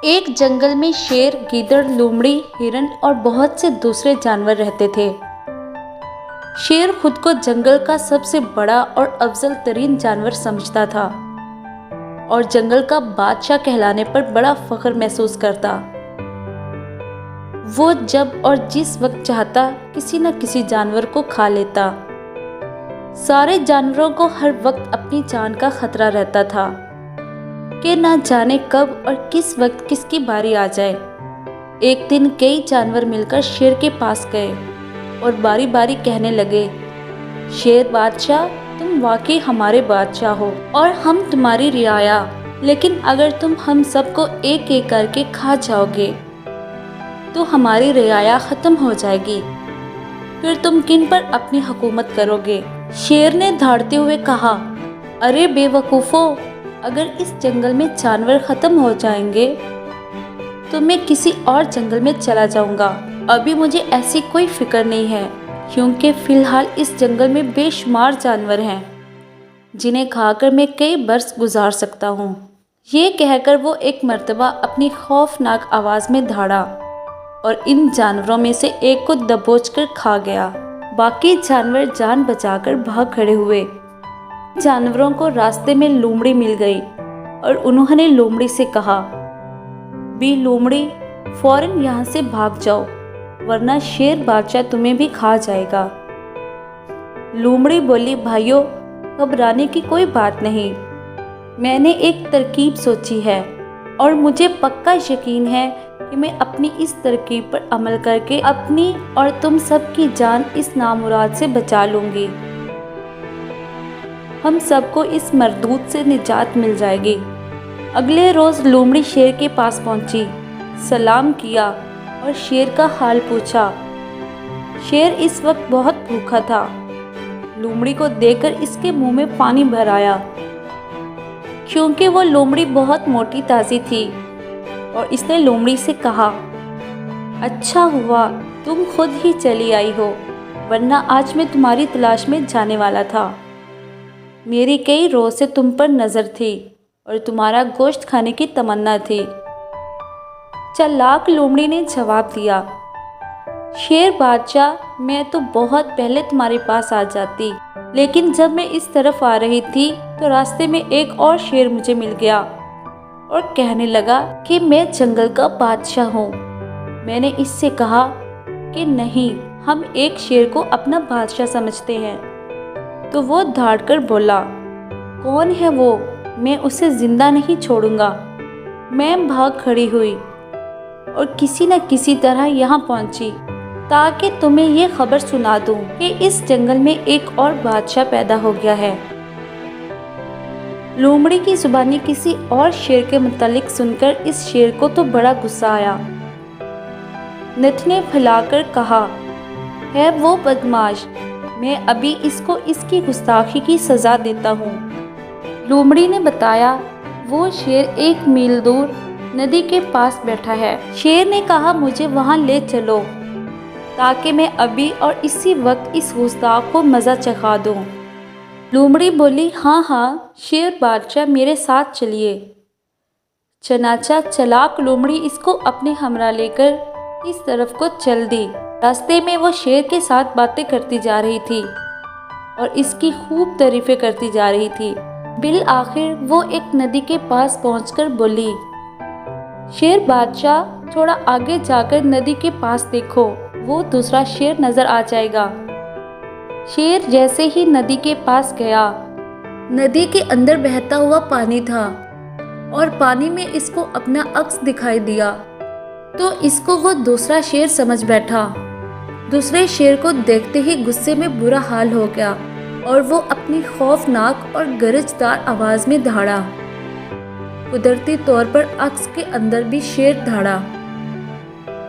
ایک جنگل میں شیر، گیدڑ، لومڑی، ہرن اور بہت سے دوسرے جانور رہتے تھے۔ شیر خود کو جنگل کا سب سے بڑا اور افضل ترین جانور سمجھتا تھا اور جنگل کا بادشاہ کہلانے پر بڑا فخر محسوس کرتا۔ وہ جب اور جس وقت چاہتا کسی نہ کسی جانور کو کھا لیتا۔ سارے جانوروں کو ہر وقت اپنی جان کا خطرہ رہتا تھا کہ نہ جانے کب اور کس وقت کس کی باری آ جائے۔ ایک دن کئی جانور مل کر شیر کے پاس گئے اور باری باری کہنے لگے، شیر بادشاہ، تم واقعی ہمارے بادشاہ ہو اور ہم تمہاری رعایا، لیکن اگر تم ہم سب کو ایک ایک کر کے کھا جاؤ گے تو ہماری رعایا ختم ہو جائے گی، پھر تم کن پر اپنی حکومت کرو گے؟ شیر نے دھاڑتے ہوئے کہا، ارے بے وقوفو، اگر اس جنگل میں جانور ختم ہو جائیں گے تو میں کسی اور جنگل میں چلا جاؤں گا۔ ابھی مجھے ایسی کوئی فکر نہیں ہے، کیونکہ فی الحال اس جنگل میں بے شمار جانور ہیں جنہیں کھا کر میں کئی برس گزار سکتا ہوں۔ یہ کہہ کر وہ ایک مرتبہ اپنی خوفناک آواز میں دھاڑا اور ان جانوروں میں سے ایک کو دبوچ کر کھا گیا۔ باقی جانور جان بچا کر بھاگ کھڑے ہوئے۔ جانوروں کو راستے میں لومڑی مل گئی اور انہوں نے لومڑی سے کہا، بی لومڑی، فوراً یہاں سے بھاگ جاؤ ورنہ شیر بادشاہ تمہیں بھی کھا جائے گا۔ لومڑی بولی، بھائیو، گھبرانے کی کوئی بات نہیں، میں نے ایک ترکیب سوچی ہے اور مجھے پکا یقین ہے کہ میں اپنی اس ترکیب پر عمل کر کے اپنی اور تم سب کی جان اس نامراد سے بچا لوں گی۔ ہم سب کو اس مردود سے نجات مل جائے گی۔ اگلے روز لومڑی شیر کے پاس پہنچی، سلام کیا اور شیر کا حال پوچھا۔ شیر اس وقت بہت بھوکا تھا۔ لومڑی کو دیکھ کر اس کے منہ میں پانی بھر آیا، کیونکہ وہ لومڑی بہت موٹی تازی تھی، اور اس نے لومڑی سے کہا، اچھا ہوا تم خود ہی چلی آئی ہو، ورنہ آج میں تمہاری تلاش میں جانے والا تھا۔ میری کئی روز سے تم پر نظر تھی اور تمہارا گوشت کھانے کی تمنا تھی۔ چالاک لومڑی نے جواب دیا، شیر بادشاہ، میں تو بہت پہلے تمہارے پاس آ جاتی، لیکن جب میں اس طرف آ رہی تھی تو راستے میں ایک اور شیر مجھے مل گیا اور کہنے لگا کہ میں جنگل کا بادشاہ ہوں۔ میں نے اس سے کہا کہ نہیں، ہم ایک شیر کو اپنا بادشاہ سمجھتے ہیں۔ تو وہ دھاڑ کر بولا، کون ہے وہ؟ میں اسے زندہ نہیں چھوڑوں گا۔ میں بھاگ کھڑی ہوئی اور کسی نہ کسی طرح یہاں پہنچی تاکہ تمہیں یہ خبر سنا دوں کہ اس جنگل میں ایک اور بادشاہ پیدا ہو گیا ہے۔ لومڑی کی زبانی کسی اور شیر کے متعلق سن کر اس شیر کو تو بڑا غصہ آیا۔ نتنے پھیلا کر کہا، ہے وہ بدماش، میں ابھی اس کو اس کی گستاخی کی سزا دیتا ہوں۔ لومڑی نے بتایا، وہ شیر 1 میل دور ندی کے پاس بیٹھا ہے۔ شیر نے کہا، مجھے وہاں لے چلو تاکہ میں ابھی اور اسی وقت اس گستاخ کو مزہ چکھا دوں۔ لومڑی بولی، ہاں ہاں شیر بادشاہ، میرے ساتھ چلیے۔ چنانچہ چالاک لومڑی اس کو اپنے ہمراہ لے کر اس طرف کو چل دی۔ راستے میں وہ شیر کے ساتھ باتیں کرتی جا رہی تھی اور اس کی خوب تعریفیں کرتی جا رہی تھی۔ بالآخر وہ ایک ندی کے پاس پہنچ کر بولی، شیر بادشاہ، تھوڑا آگے جا کر ندی کے پاس دیکھو، وہ دوسرا شیر نظر آ جائے گا۔ شیر جیسے ہی ندی کے پاس گیا، ندی کے اندر بہتا ہوا پانی تھا اور پانی میں اس کو اپنا عکس دکھائی دیا، تو اس کو وہ دوسرا شیر سمجھ بیٹھا۔ دوسرے شیر کو دیکھتے ہی غصے میں برا حال ہو گیا اور وہ اپنی خوفناک اور گرجدار آواز میں دھاڑا۔ قدرتی طور پر عکس کے اندر بھی شیر دھاڑا،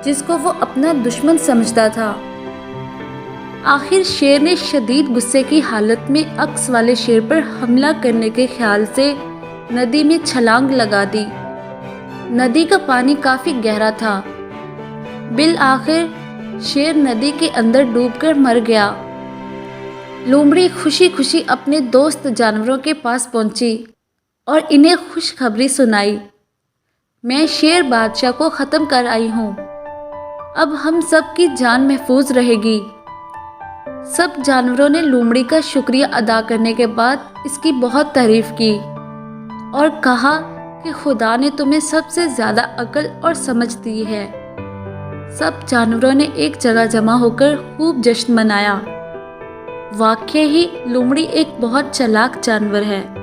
جس کو وہ اپنا دشمن سمجھتا تھا۔ آخر شیر نے شدید غصے کی حالت میں عکس والے شیر پر حملہ کرنے کے خیال سے ندی میں چھلانگ لگا دی۔ ندی کا پانی کافی گہرا تھا۔ بالآخر شیر ندی کے اندر ڈوب کر مر گیا۔ لومڑی خوشی خوشی اپنے دوست جانوروں کے پاس پہنچی اور انہیں خوشخبری سنائی۔ میں شیر بادشاہ کو ختم کر آئی ہوں، اب ہم سب کی جان محفوظ رہے گی۔ سب جانوروں نے لومڑی کا شکریہ ادا کرنے کے بعد اس کی بہت تعریف کی اور کہا کہ خدا نے تمہیں سب سے زیادہ عقل اور سمجھ دی ہے۔ سب جانوروں نے ایک جگہ جمع ہو کر خوب جشن منایا۔ واقعی ہی لومڑی ایک بہت چالاک جانور ہے۔